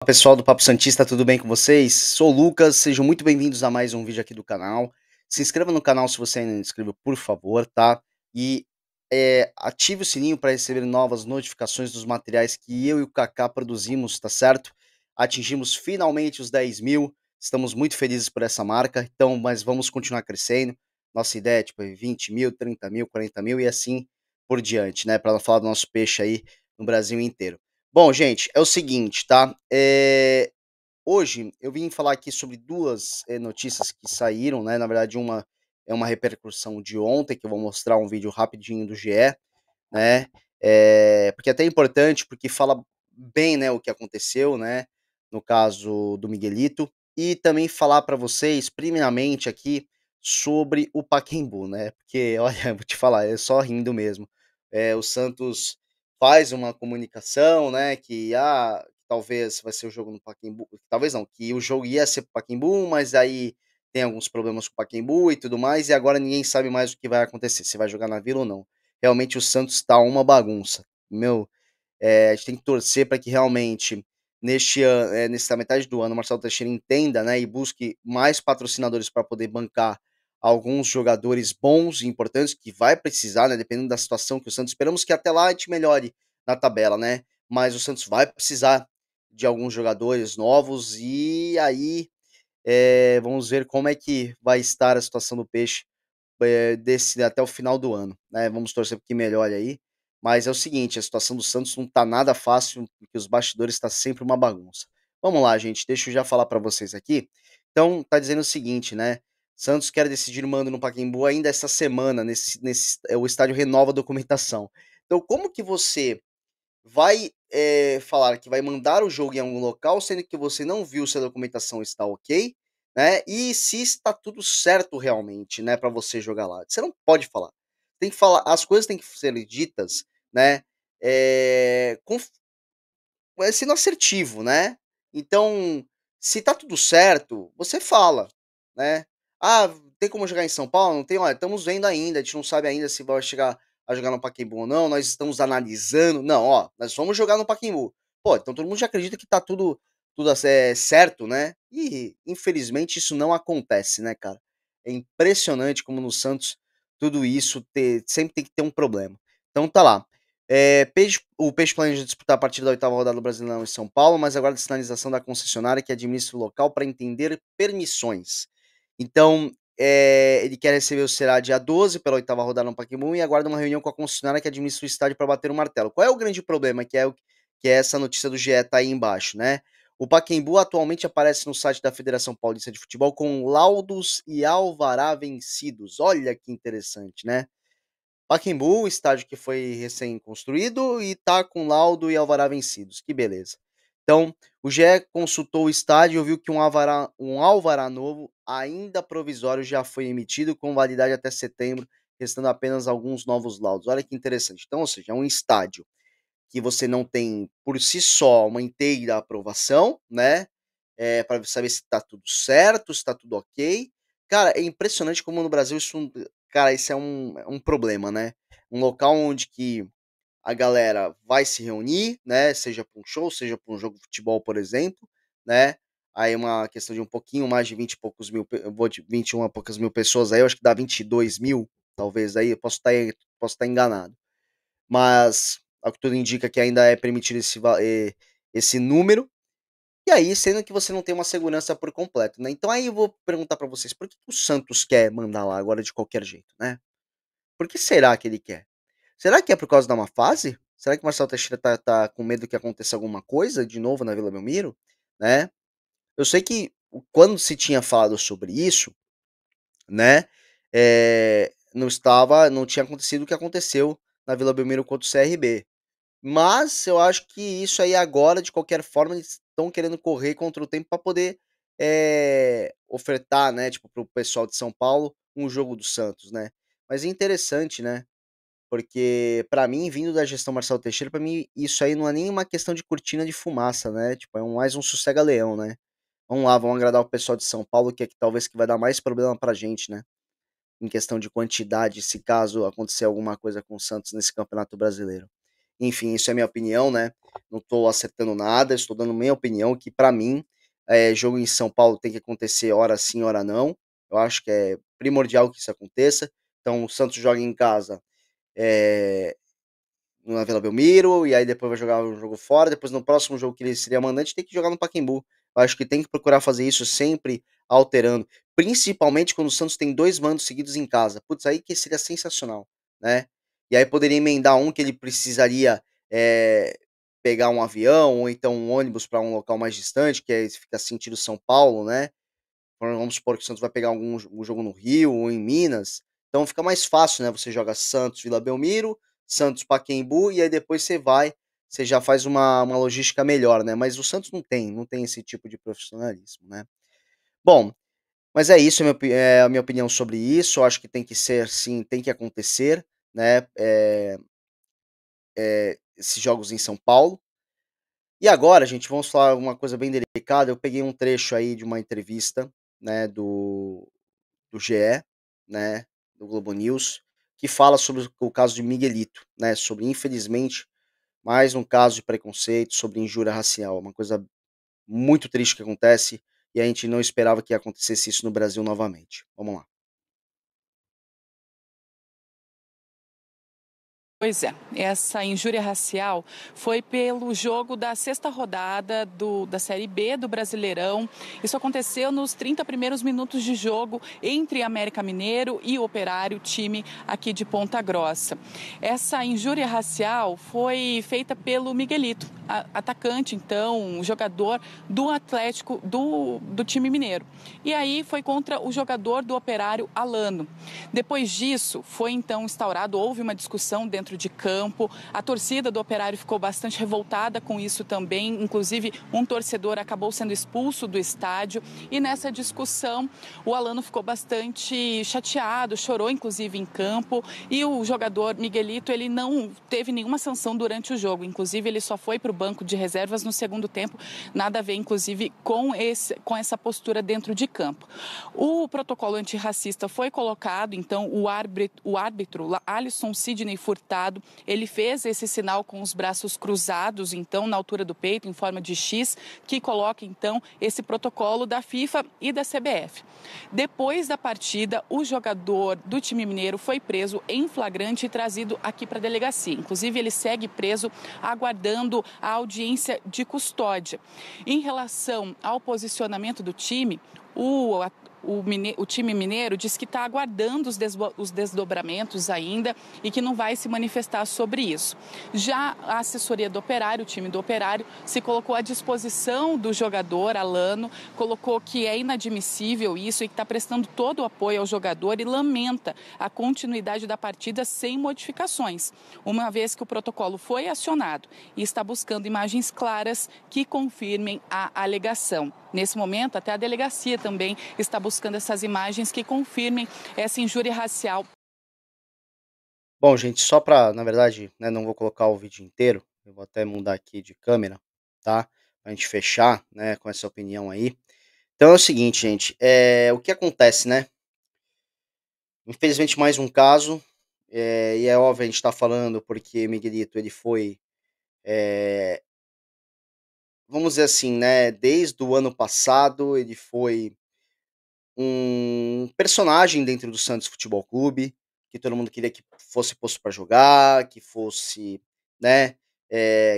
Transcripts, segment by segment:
Olá, pessoal do Papo Santista, tudo bem com vocês? Sou o Lucas, sejam muito bem-vindos a mais um vídeo aqui do canal. Se inscreva no canal se você ainda não é inscrito, por favor, tá? E ative o sininho para receber novas notificações dos materiais que eu e o Kaká produzimos, tá certo? Atingimos finalmente os 10 mil, estamos muito felizes por essa marca, então, mas vamos continuar crescendo. Nossa ideia tipo, é 20 mil, 30 mil, 40 mil e assim por diante, né? Para não falar do nosso peixe aí no Brasil inteiro. Bom, gente, é o seguinte, tá? Hoje eu vim falar aqui sobre 2 notícias que saíram, né, na verdade uma é uma repercussão de ontem, que eu vou mostrar um vídeo rapidinho do GE, né, porque é até importante, porque fala bem, né, o que aconteceu, né, no caso do Miguelito, e também falar para vocês, primeiramente aqui, sobre o Pacaembu, né, porque olha, vou te falar, é só rindo mesmo. O Santos faz uma comunicação, né, que, talvez vai ser o jogo no Pacaembu, talvez não, que o jogo ia ser para o Pacaembu, mas aí tem alguns problemas com o Pacaembu e tudo mais, e agora ninguém sabe mais o que vai acontecer, se vai jogar na Vila ou não. Realmente o Santos está uma bagunça. A gente tem que torcer para que realmente nessa metade do ano o Marcelo Teixeira entenda, né, e busque mais patrocinadores para poder bancar alguns jogadores bons e importantes que vai precisar, né, dependendo da situação que o Santos esperamos que até lá a gente melhore na tabela, né, mas o Santos vai precisar de alguns jogadores novos e aí, vamos ver como é que vai estar a situação do Peixe desse até o final do ano, né, vamos torcer para que melhore aí, mas é o seguinte, a situação do Santos não tá nada fácil, porque os bastidores tá sempre uma bagunça. Vamos lá gente, deixa eu já falar para vocês aqui, então tá dizendo o seguinte, né, Santos quer decidir o mando no Pacaembu ainda essa semana, o estádio renova a documentação. Então como que você vai, falar que vai mandar o jogo em algum local, sendo que você não viu se a documentação está ok, né, e se está tudo certo realmente, né, para você jogar lá. Você não pode falar. Tem que falar as coisas têm que ser ditas, né, com sendo assertivo, né. Então, se tá tudo certo, você fala, né. "Ah, tem como jogar em São Paulo? Não tem? Olha, estamos vendo ainda, a gente não sabe ainda se vai chegar a jogar no Pacaembu ou não, nós estamos analisando. Não, ó, nós vamos jogar no Pacaembu". Pô, então todo mundo já acredita que tá tudo certo, né. E infelizmente isso não acontece, né, cara. É impressionante como no Santos tudo isso sempre tem que ter um problema. Então tá lá. O Peixe planeja disputar a partir da 8ª rodada do Brasileirão em São Paulo, mas aguarda a sinalização da concessionária que administra o local para entender permissões. Então, ele quer receber o Ceará dia 12 pela 8ª rodada no Pacaembu e aguarda uma reunião com a concessionária que administra o estádio para bater o martelo. Qual é o grande problema? Que é essa notícia do GE tá aí embaixo, né. O Pacaembu atualmente aparece no site da Federação Paulista de Futebol com laudos e alvará vencidos. Olha que interessante, né. Pacaembu, estádio que foi recém-construído e tá com laudo e alvará vencidos, que beleza. Então, o GE consultou o estádio e viu que um alvará novo, ainda provisório, já foi emitido com validade até setembro, restando apenas alguns novos laudos. Olha que interessante. Então, ou seja, é um estádio que você não tem por si só uma inteira aprovação, né, para saber se tá tudo certo, se tá tudo ok. Cara, é impressionante como no Brasil cara, isso é um problema, né. Um local onde que a galera vai se reunir, né, seja para um show, seja para um jogo de futebol, por exemplo, né, aí uma questão de um pouquinho mais de 20 e poucos mil, eu vou de 21 a poucas mil pessoas aí, eu acho que dá 22 mil, talvez aí, eu posso estar enganado. Mas, ao que tudo indica que ainda é permitido esse número, e aí sendo que você não tem uma segurança por completo, né. Então aí eu vou perguntar pra vocês, por que que o Santos quer mandar lá agora de qualquer jeito, né? Por que será que ele quer? Será que é por causa da má fase? Será que o Marcelo Teixeira tá com medo que aconteça alguma coisa de novo na Vila Belmiro, né? Eu sei que quando se tinha falado sobre isso, né, não tinha acontecido o que aconteceu na Vila Belmiro contra o CRB. Mas eu acho que isso aí agora, de qualquer forma, eles estão querendo correr contra o tempo para poder, ofertar, né, tipo, para o pessoal de São Paulo, um jogo do Santos, né. Mas é interessante, né, porque pra mim, vindo da gestão Marcelo Teixeira, pra mim isso aí não é nem uma questão de cortina de fumaça, né, tipo, mais um sossega-leão, né. Vamos lá, vamos agradar o pessoal de São Paulo, que é que talvez que vai dar mais problema pra gente, né, em questão de quantidade, se caso acontecer alguma coisa com o Santos nesse Campeonato Brasileiro. enfim, isso é minha opinião, né, não tô acertando nada, estou dando minha opinião que pra mim, jogo em São Paulo tem que acontecer hora sim, hora não, eu acho que é primordial que isso aconteça, então o Santos joga em casa, eh na Vila Belmiro, e aí depois vai jogar um jogo fora, depois no próximo jogo que ele seria mandante tem que jogar no Pacaembu. Eu acho que tem que procurar fazer isso sempre alterando, principalmente quando o Santos tem 2 mandos seguidos em casa, putz, aí que seria sensacional, né. E aí poderia emendar um que ele precisaria, eh, pegar um avião ou então um ônibus para um local mais distante, que aí fica sentido São Paulo, né. Vamos supor que o Santos vai pegar um jogo no Rio ou em Minas, então fica mais fácil, né, você joga Santos, Vila Belmiro, Santos, Pacaembu, e aí depois você já faz uma logística melhor, né, mas o Santos não tem esse tipo de profissionalismo, né. Bom, mas é isso, a minha opinião sobre isso, eu acho que tem que ser sim, tem que acontecer, né, esses jogos em São Paulo. E agora, gente, vamos falar uma coisa bem delicada, eu peguei um trecho aí de uma entrevista, né, do GE, né, do Globo News, que fala sobre o caso de Miguelito, né, sobre infelizmente mais um caso de preconceito, sobre injúria racial, uma coisa muito triste que acontece e a gente não esperava que acontecesse isso no Brasil novamente. Vamos lá. Pois é, essa injúria racial foi pelo jogo da sexta rodada da Série B do Brasileirão. Isso aconteceu nos 30 primeiros minutos de jogo entre América Mineiro e Operário, time aqui de Ponta Grossa. Essa injúria racial foi feita pelo Miguelito, atacante, então, jogador do Atlético, do time mineiro. E aí foi contra o jogador do Operário, Alano. Depois disso, foi então instaurado, houve uma discussão dentro de campo, a torcida do Operário ficou bastante revoltada com isso também, inclusive um torcedor acabou sendo expulso do estádio e nessa discussão o Alano ficou bastante chateado, chorou inclusive em campo e o jogador Miguelito, ele não teve nenhuma sanção durante o jogo, inclusive ele só foi para o banco de reservas no segundo tempo, nada a ver inclusive com essa postura dentro de campo. O protocolo antirracista foi colocado, então o árbitro Alisson Sidney Furtado, ele fez esse sinal com os braços cruzados, então na altura do peito, em forma de X, que coloca então esse protocolo da FIFA e da CBF. Depois da partida, o jogador do time mineiro foi preso em flagrante e trazido aqui para a delegacia. Inclusive, ele segue preso, aguardando a audiência de custódia. Em relação ao posicionamento do time, o time mineiro diz que está aguardando os desdobramentos ainda e que não vai se manifestar sobre isso. Já a assessoria do Operário, o time do Operário, se colocou à disposição do jogador Alano, colocou que é inadmissível isso e que está prestando todo o apoio ao jogador e lamenta a continuidade da partida sem modificações, uma vez que o protocolo foi acionado e está buscando imagens claras que confirmem a alegação. Nesse momento, até a delegacia também está buscando essas imagens que confirmem essa injúria racial. Bom, gente, só para, na verdade, né, não vou colocar o vídeo inteiro, eu vou até mudar aqui de câmera, tá? Pra gente fechar, né, com essa opinião aí. Então é o seguinte, gente, o que acontece, né? Infelizmente mais um caso, e é óbvio a gente tá falando porque Miguelito ele foi, eh, vamos dizer assim, né, desde o ano passado ele foi um personagem dentro do Santos Futebol Clube, que todo mundo queria que fosse posto para jogar, que fosse, né,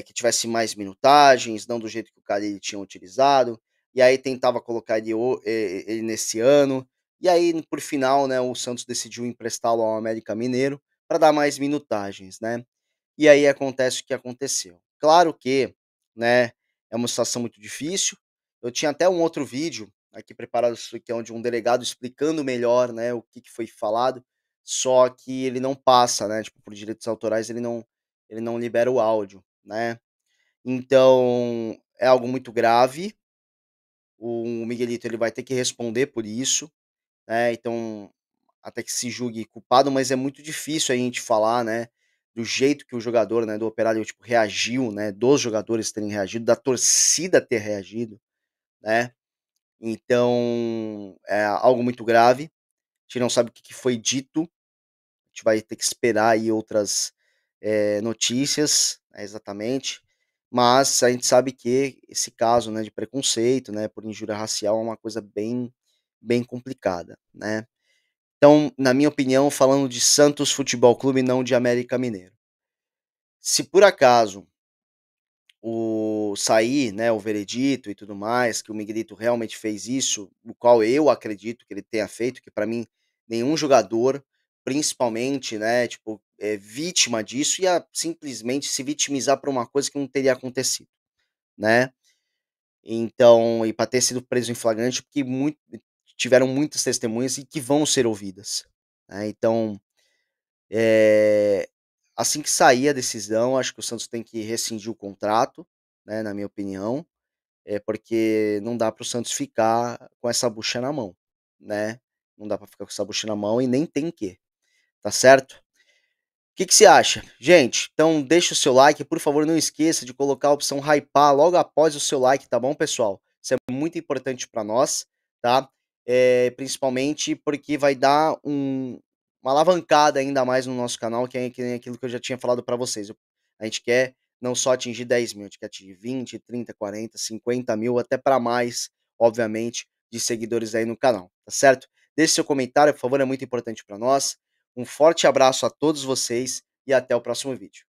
que tivesse mais minutagens, não do jeito que o Carille tinha utilizado, e aí tentava colocar ele nesse ano, e aí por final, né, o Santos decidiu emprestá-lo ao América Mineiro para dar mais minutagens, né. E aí acontece o que aconteceu. Claro que, né, é uma situação muito difícil. Eu tinha até um outro vídeo aqui preparado, que é onde um delegado explicando melhor, né, o que foi falado, só que ele não passa, né, tipo, por direitos autorais ele não libera o áudio, né. Então, é algo muito grave, o Miguelito ele vai ter que responder por isso, né, então até que se julgue culpado, mas é muito difícil a gente falar, né, do jeito que o jogador, né, do Operário, tipo, reagiu, né, dos jogadores terem reagido, da torcida ter reagido, né. Então, é algo muito grave, a gente não sabe o que foi dito, a gente vai ter que esperar aí outras, notícias, né, exatamente, mas a gente sabe que esse caso, né, de preconceito, né, por injúria racial é uma coisa bem complicada, né. Então, na minha opinião, falando de Santos Futebol Clube, não de América Mineiro. Se por acaso o sair, né, o veredito e tudo mais, que o Miguelito realmente fez isso, o qual eu acredito que ele tenha feito, que para mim nenhum jogador, principalmente, né, tipo, é vítima disso, ia simplesmente se vitimizar por uma coisa que não teria acontecido, né. Então, e para ter sido preso em flagrante, porque tiveram muitas testemunhas e que vão ser ouvidas, né. Então, eh, assim que sair a decisão, acho que o Santos tem que rescindir o contrato, né, na minha opinião. É porque não dá para o Santos ficar com essa bucha na mão, né. Não dá para ficar com essa bucha na mão e nem tem que, tá certo? Que você acha? Gente, então deixa o seu like, por favor, não esqueça de colocar a opção hypar logo após o seu like, tá bom, pessoal? Isso é muito importante para nós, tá? Principalmente porque vai dar uma alavancada ainda mais no nosso canal, que nem aquilo que eu já tinha falado para vocês. A gente quer não só atingir 10.000, a gente quer atingir 20, 30, 40, 50.000, até para mais, obviamente, de seguidores aí no canal, tá certo? Deixe seu comentário, por favor, é muito importante para nós. Um forte abraço a todos vocês e até o próximo vídeo.